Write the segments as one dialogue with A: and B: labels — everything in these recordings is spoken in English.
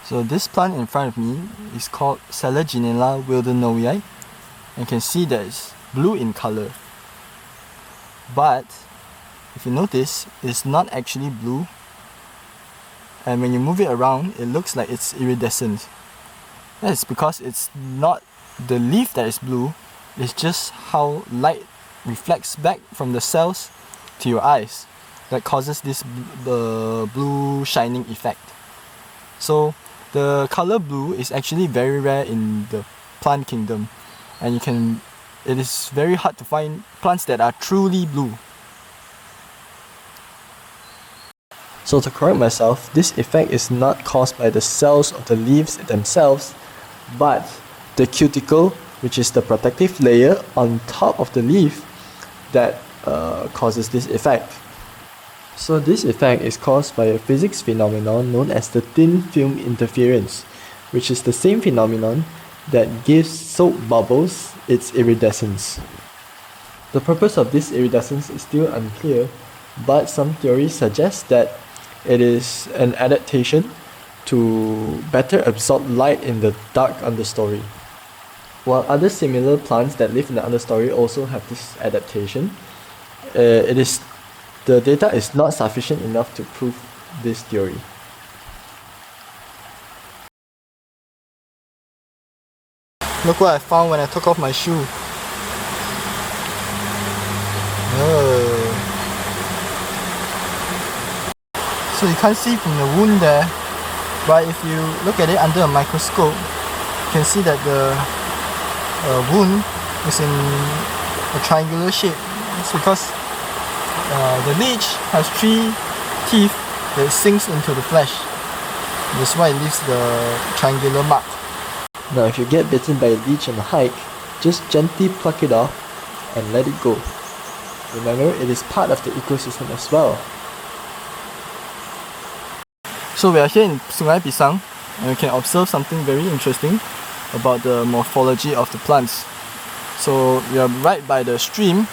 A: So this plant in front of me is called Selaginella wildernoii. You can see that it's blue in color. But if you notice, it's not actually blue. And when you move it around, it looks like it's iridescent. That's because it's not the leaf that is blue, it's just how light reflects back from the cells to your eyes that causes this blue shining effect. So the color blue is actually very rare in the plant kingdom, and it is very hard to find plants that are truly blue. So to correct myself, this effect is not caused by the cells of the leaves themselves, but the cuticle, which is the protective layer on top of the leaf that causes this effect. So this effect is caused by a physics phenomenon known as the thin film interference, which is the same phenomenon that gives soap bubbles its iridescence. The purpose of this iridescence is still unclear, but some theories suggest that it is an adaptation to better absorb light in the dark understory. While other similar plants that live in the understory also have this adaptation, the data is not sufficient enough to prove this theory. Look what I found when I took off my shoe. So you can't see from the wound there, but if you look at it under a microscope, you can see that the wound is in a triangular shape. It's because the leech has 3 teeth that sinks into the flesh. That's why it leaves the triangular mark. Now if you get bitten by a leech on a hike, just gently pluck it off and let it go. Remember, it is part of the ecosystem as well. So we are here in Sungai Pisang, and we can observe something very interesting about the morphology of the plants. So we are right by the stream,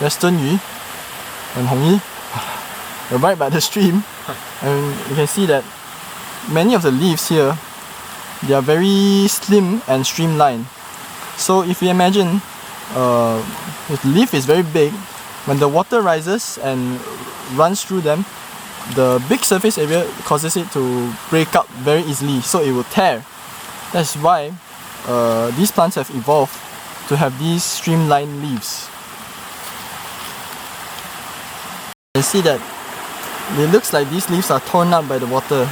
A: Western Yu and Hongyi. We're right by the stream, and you can see that many of the leaves here, they are very slim and streamlined. So if you imagine the leaf is very big, when the water rises and runs through them, the big surface area causes it to break up very easily, so it will tear. That's why these plants have evolved to have these streamlined leaves. You can see that it looks like these leaves are torn up by the water.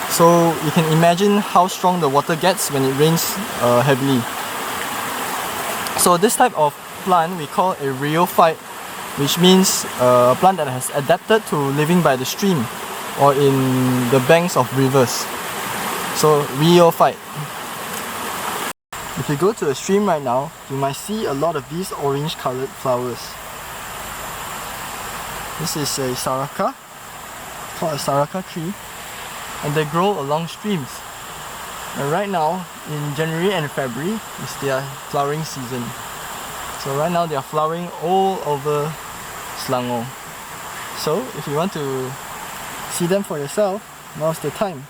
A: So you can imagine how strong the water gets when it rains heavily. So this type of plant we call a rheophyte, which means a plant that has adapted to living by the stream or in the banks of rivers. So rheophyte. If you go to a stream right now, you might see a lot of these orange colored flowers. This is a saraka, called a saraka tree, and they grow along streams. And right now, in January and February, is their flowering season. So right now they are flowering all over Selangor. So if you want to see them for yourself, now's the time.